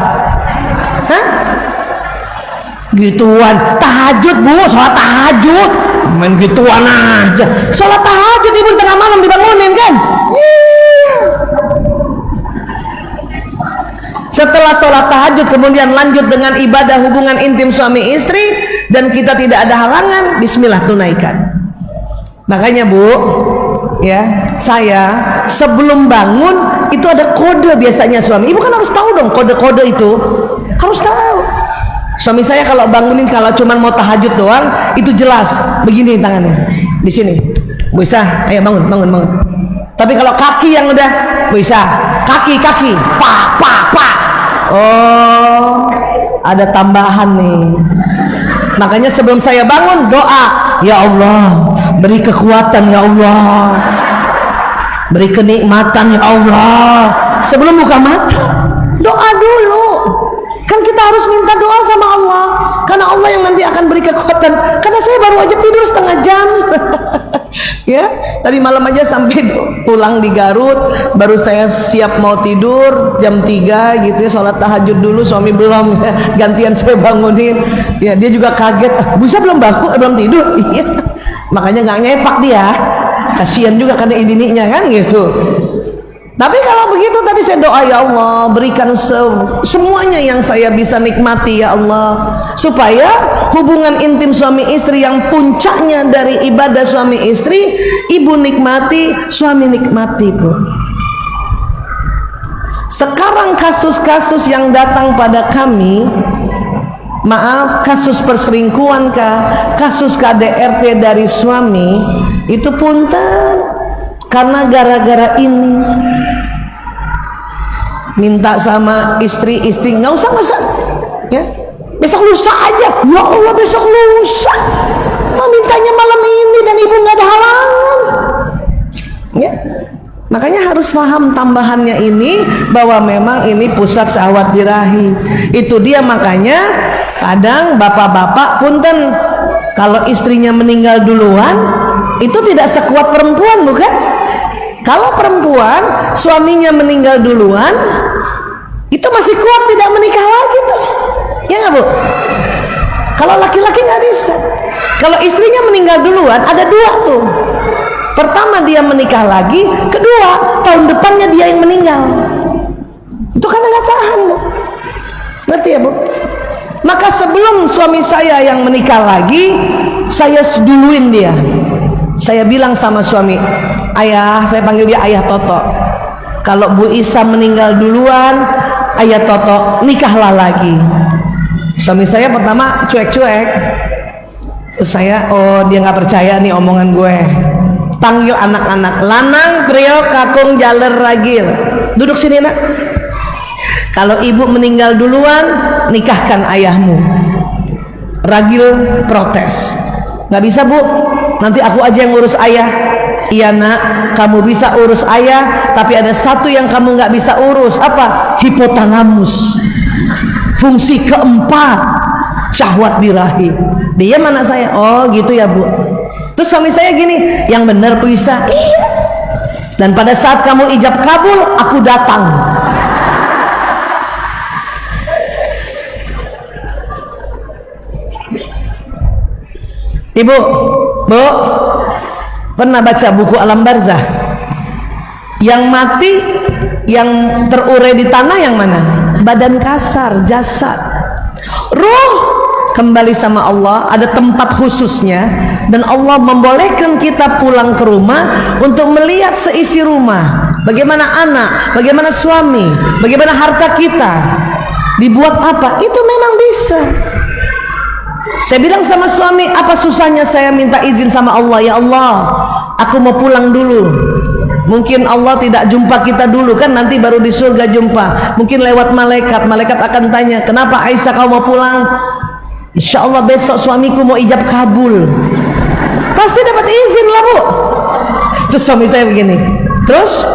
Hah? Gituan, tahajud Bu, sholat tahajud. Main gituan aja. Sholat tahajud ibu di tengah malam dibangunin kan? Setelah sholat tahajud kemudian lanjut dengan ibadah hubungan intim suami istri dan kita tidak ada halangan, bismillah tunaikan. Makanya Bu, ya, saya sebelum bangun itu ada kode biasanya suami. Ibu kan harus tahu dong kode-kode itu. Harus tahu. Suami saya kalau bangunin kalau cuman mau tahajud doang itu jelas begini tangannya. Di sini. Bu Isa, ayo bangun. Tapi kalau kaki yang udah, Bu Isa, kaki. Pak. Oh, ada tambahan nih. Makanya sebelum saya bangun doa, ya Allah, beri kekuatan ya Allah, beri kenikmatan ya Allah. Sebelum buka mata, doa dulu. Kan kita harus minta doa sama Allah, karena Allah yang nanti akan beri kekuatan. Karena saya baru aja tidur setengah jam. Ya, tadi malam aja sampai pulang di Garut, baru saya siap mau tidur jam 3 gitu ya, sholat tahajud dulu, suami belum, ya, gantian saya bangunin. Ya, dia juga kaget, bisa belum bangun, belum tidur. Iya, makanya nggak ngepak dia, kasihan juga karena bininya kan gitu. Tapi kalau begitu tadi saya doa, ya Allah berikan semuanya yang saya bisa nikmati ya Allah, supaya hubungan intim suami istri yang puncaknya dari ibadah suami istri, ibu nikmati, suami nikmati Bu. Sekarang kasus-kasus yang datang pada kami, maaf, kasus perselingkuhan kah, kasus KDRT dari suami, itu punten karena gara-gara ini minta sama istri nggak usah ya, besok lusa aja, ya Allah besok lusa, mau mintanya malam ini dan ibu nggak ada halangan ya. Makanya harus paham tambahannya ini, bahwa memang ini pusat syahwat birahi. Itu dia, makanya kadang bapak-bapak punten kalau istrinya meninggal duluan itu tidak sekuat perempuan, bukan? Kalau perempuan suaminya meninggal duluan itu masih kuat tidak menikah lagi tuh, ya nggak Bu? Kalau laki-laki nggak bisa. Kalau istrinya meninggal duluan ada 2 tuh. Pertama dia menikah lagi, kedua tahun depannya dia yang meninggal. Itu karena nggak tahan Bu. Ngerti ya Bu? Maka sebelum suami saya yang menikah lagi, saya duluin dia. Saya bilang sama suami, ayah, saya panggil dia Ayah Toto, kalau Bu Isa meninggal duluan, Ayah Toto nikahlah lagi. Suami saya pertama cuek-cuek, terus saya, oh dia nggak percaya nih omongan gue. Panggil anak-anak, lanang priok kakung jaler ragil, duduk sini nak. Kalau ibu meninggal duluan, nikahkan ayahmu. Ragil protes, nggak bisa Bu, nanti aku aja yang ngurus ayah. Iya nak, kamu bisa urus ayah, tapi ada satu yang kamu nggak bisa urus. Apa? Hipotalamus, fungsi keempat syahwat birahi. Dia mana saya? Oh gitu ya Bu. Terus suami saya gini, yang benar Bu Isa. Iya. Dan pada saat kamu ijab kabul, aku datang. Ibu, Bu, pernah baca buku Alam Barzah? Yang mati, yang terurai di tanah yang mana? Badan kasar, jasad. Ruh kembali sama Allah, ada tempat khususnya, dan Allah membolehkan kita pulang ke rumah untuk melihat seisi rumah. Bagaimana anak, bagaimana suami, bagaimana harta kita, dibuat apa? Itu memang bisa. Saya bilang sama suami, apa susahnya saya minta izin sama Allah, ya Allah, aku mau pulang dulu. Mungkin Allah tidak jumpa kita dulu kan, nanti baru di surga jumpa. Mungkin lewat malaikat, malaikat akan tanya, kenapa Aisyah kau mau pulang? Insya Allah besok suamiku mau ijab kabul. Pasti dapat izin lah bu. Terus suami saya begini, terus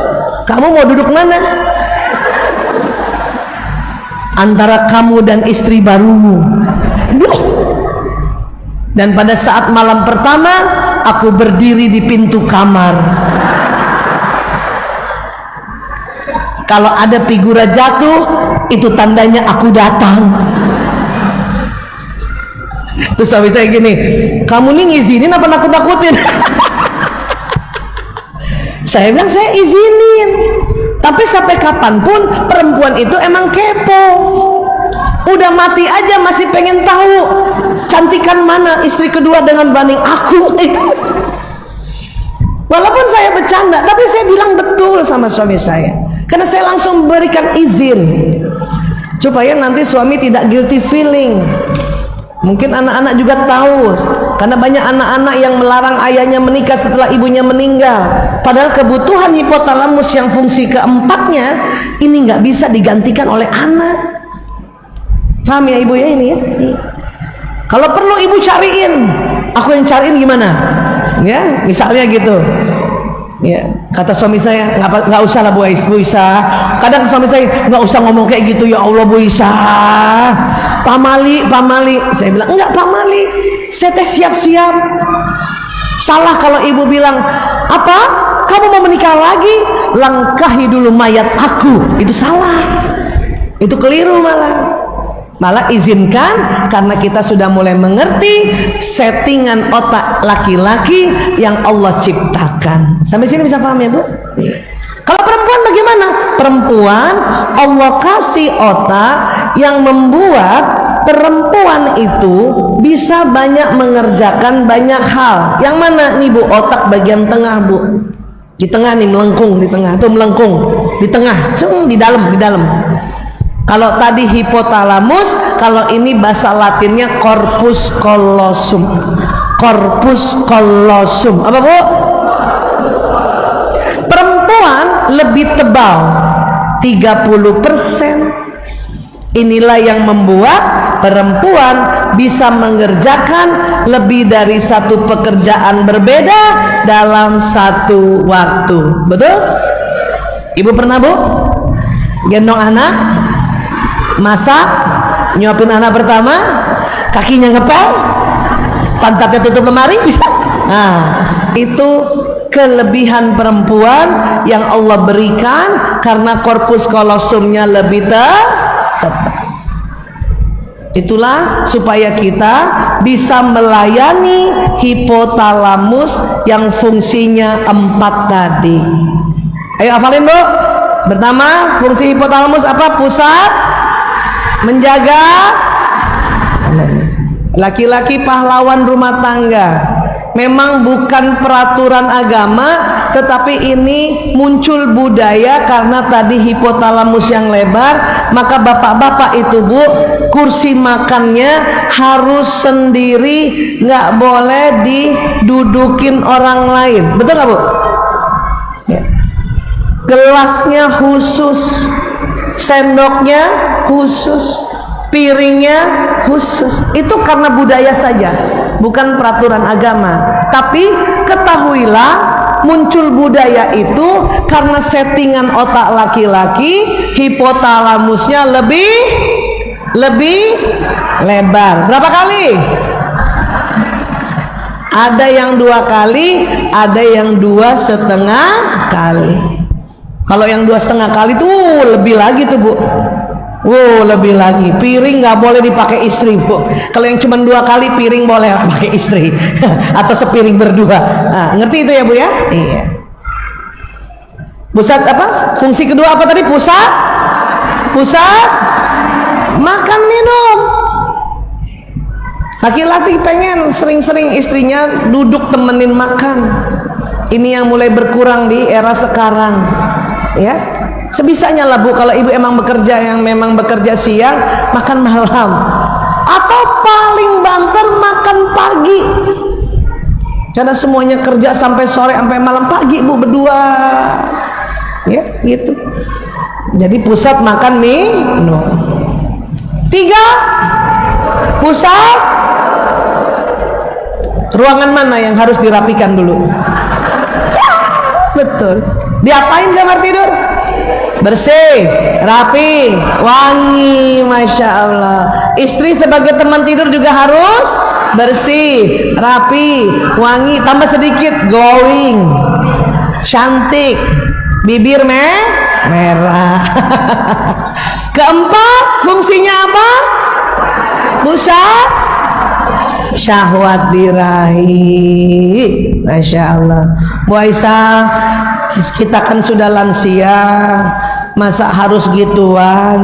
kamu mau duduk mana? Antara kamu dan istri barumu. Dan pada saat malam pertama aku berdiri di pintu kamar. Kalau ada figura jatuh, itu tandanya aku datang. Terus suami saya gini, kamu nih ngizinin apa nakut-nakutin? Saya bilang saya izinin, tapi sampai kapanpun perempuan itu emang kepo. Udah mati aja masih pengen tahu cantikan mana istri kedua dengan banding aku. Walaupun saya bercanda, tapi saya bilang betul sama suami saya, karena saya langsung memberikan izin supaya nanti suami tidak guilty feeling. Mungkin anak-anak juga tahu, karena banyak anak-anak yang melarang ayahnya menikah setelah ibunya meninggal, padahal kebutuhan hipotalamus yang fungsi keempatnya ini nggak bisa digantikan oleh anak. Paham ya ibu ya ini ya? Kalau perlu ibu cariin, aku yang cariin gimana? Ya, misalnya gitu. Ya, kata suami saya, nggak usah lah Bu Isa. Kadang suami saya, nggak usah ngomong kayak gitu ya Allah Bu Isa. Pamali. Saya bilang enggak Pamali, saya teh siap-siap. Salah kalau ibu bilang apa? Kamu mau menikah lagi? Langkahi dulu mayat aku. Itu salah. Itu keliru malah. Malah izinkan, karena kita sudah mulai mengerti settingan otak laki-laki yang Allah ciptakan. Sampai sini bisa paham ya Bu? Kalau perempuan bagaimana? Perempuan Allah kasih otak yang membuat perempuan itu bisa banyak mengerjakan banyak hal. Yang mana nih Bu? Otak bagian tengah Bu. Di tengah nih, melengkung di tengah. Tuh melengkung di tengah, di dalam. Kalau tadi hipotalamus, kalau ini bahasa Latinnya corpus callosum. Corpus callosum. Apa Bu? Perempuan lebih tebal 30%. Inilah yang membuat perempuan bisa mengerjakan lebih dari satu pekerjaan berbeda dalam satu waktu. Betul? Ibu pernah Bu gendong anak, masak, nyuapin anak pertama, kakinya ngepel, pantatnya tutup lemari, bisa? Nah, itu kelebihan perempuan yang Allah berikan karena korpus kolosumnya lebih tebal. Itulah supaya kita bisa melayani hipotalamus yang fungsinya 4 tadi. Ayo hafalin Bu. Pertama, fungsi hipotalamus apa? Pusat menjaga laki-laki, pahlawan rumah tangga. Memang bukan peraturan agama, tetapi ini muncul budaya karena tadi hipotalamus yang lebar. Maka bapak-bapak itu Bu, kursi makannya harus sendiri, nggak boleh didudukin orang lain. Betul nggak Bu? Ya. Gelasnya khusus, sendoknya khusus, piringnya khusus. Itu karena budaya saja, bukan peraturan agama. Tapi ketahuilah, muncul budaya itu karena settingan otak laki-laki, hipotalamusnya lebih lebar. Berapa kali? Ada yang 2 kali, ada yang 2,5 kali. Kalau yang 2,5 kali tuh lebih lagi tuh Bu. Wow, lebih lagi. Piring nggak boleh dipakai istri Bu. Kalau yang cuma 2 kali, piring boleh pakai istri atau sepiring berdua. Nah, ngerti itu ya Bu ya? Iya. Pusat apa? Fungsi kedua apa tadi? Pusat makan minum. Laki-laki pengen sering-sering istrinya duduk temenin makan. Ini yang mulai berkurang di era sekarang. Ya, sebisanya lah Bu, kalau ibu emang bekerja, yang memang bekerja siang, makan malam, atau paling banter makan pagi. Karena semuanya kerja sampai sore sampai malam, pagi ibu berdua, ya gitu. Jadi pusat makan minum. 3, pusat ruangan mana yang harus dirapikan dulu? Ya, betul. Diapain kamar tidur? Bersih, rapi, wangi, masya Allah. Istri sebagai teman tidur juga harus bersih, rapi, wangi, tambah sedikit glowing, cantik, bibir merah. Keempat, fungsinya apa? Pusat syahwat birahi. Masya Allah. Bu Aisyah, kita kan sudah lansia, masa harus gituan?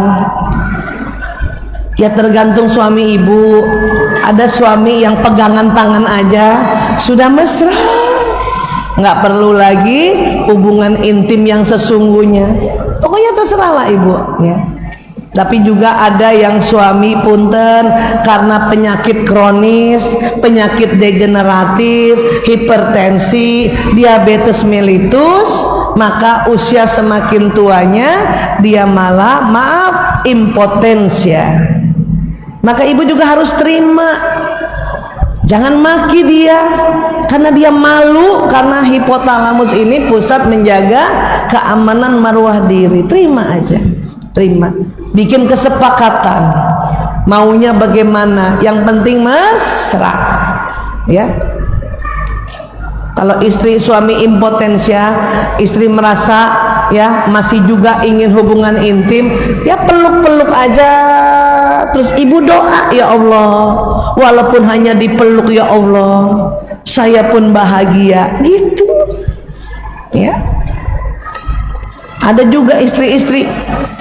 Ya tergantung suami ibu. Ada suami yang pegangan tangan aja sudah mesra, nggak perlu lagi hubungan intim yang sesungguhnya. Pokoknya terserahlah ibu, ya. Tapi juga ada yang suami punten karena penyakit kronis, penyakit degeneratif, hipertensi, diabetes mellitus, maka usia semakin tuanya dia malah impotensia. Maka ibu juga harus terima, jangan maki dia karena dia malu, karena hipotalamus ini pusat menjaga keamanan marwah diri. Terima aja, terima. Bikin kesepakatan maunya bagaimana, yang penting mesra, ya. Kalau istri suami impotensia, istri merasa ya masih juga ingin hubungan intim, ya peluk-peluk aja. Terus ibu doa, ya Allah, walaupun hanya dipeluk ya Allah, saya pun bahagia, gitu, ya. Ada juga istri-istri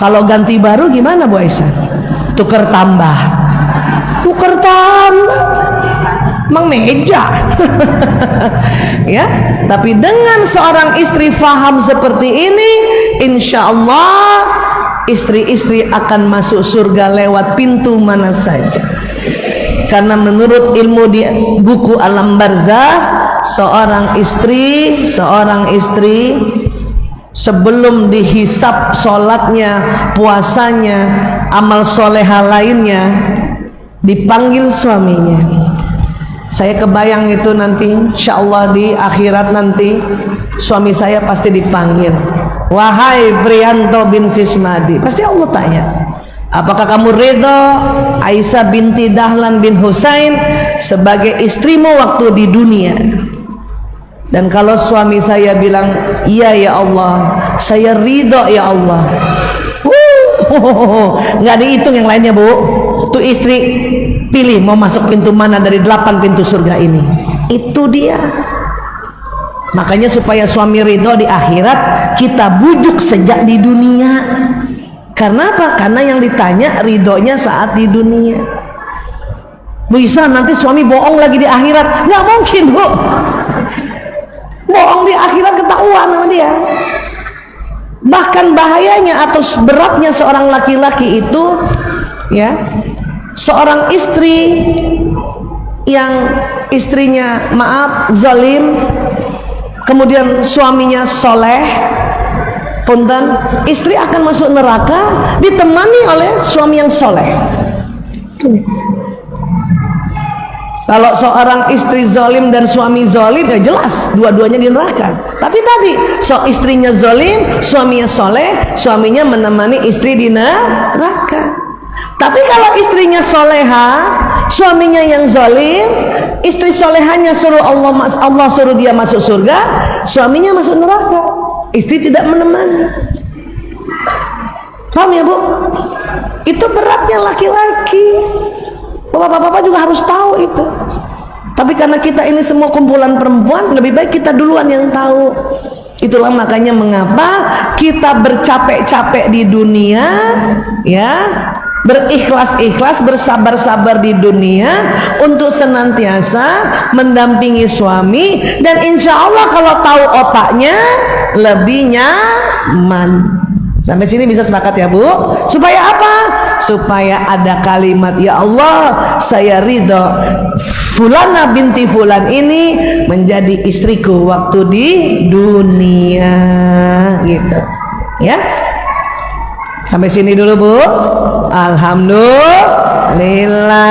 kalau ganti baru gimana Bu Aisyah? Tuker tambah, Mang meja. Ya, tapi dengan seorang istri faham seperti ini, insya Allah istri-istri akan masuk surga lewat pintu mana saja. Karena menurut ilmu di buku Alam Barzah, seorang istri sebelum dihisap sholatnya, puasanya, amal soleha lainnya, dipanggil suaminya. Saya kebayang itu nanti, insya Allah di akhirat nanti suami saya pasti dipanggil, wahai Prianto bin Sismadi. Pasti Allah tanya, apakah kamu ridho Aisyah binti Dahlan bin Husain sebagai istrimu waktu di dunia? Dan kalau suami saya bilang, iya ya Allah, saya ridho ya Allah, nggak dihitung yang lainnya Bu. Tuh istri pilih mau masuk pintu mana dari 8 pintu surga ini. Itu dia. Makanya supaya suami ridho di akhirat, kita bujuk sejak di dunia. Karena apa? Karena yang ditanya ridhonya saat di dunia. Bisa nanti suami bohong lagi di akhirat? Nggak mungkin Bu. Bohong di akhirat ketahuan sama dia. Bahkan bahayanya atau beratnya seorang laki-laki itu, ya, seorang istri yang istrinya zalim, kemudian suaminya soleh, punten, istri akan masuk neraka ditemani oleh suami yang soleh. Kalau seorang istri zalim dan suami zalim, ya jelas dua-duanya di neraka. Tapi tadi istrinya zalim, suaminya soleh, suaminya menemani istri di neraka. Tapi kalau istrinya soleha, suaminya yang zalim, istri solehanya suruh Allah suruh dia masuk surga, suaminya masuk neraka, istri tidak menemani. Paham ya Bu? Itu beratnya laki-laki. Bapak-bapak juga harus tahu itu. Tapi karena kita ini semua kumpulan perempuan, lebih baik kita duluan yang tahu. Itulah makanya mengapa kita bercapek-capek di dunia, ya, berikhlas-ikhlas, bersabar-sabar di dunia untuk senantiasa mendampingi suami. Dan insya Allah kalau tahu otaknya lebih nyaman. Sampai sini bisa sepakat ya Bu? Supaya apa? Supaya ada kalimat, ya Allah, saya ridho Fulana binti Fulan ini menjadi istriku waktu di dunia, gitu ya. Sampai sini dulu Bu. Alhamdulillah.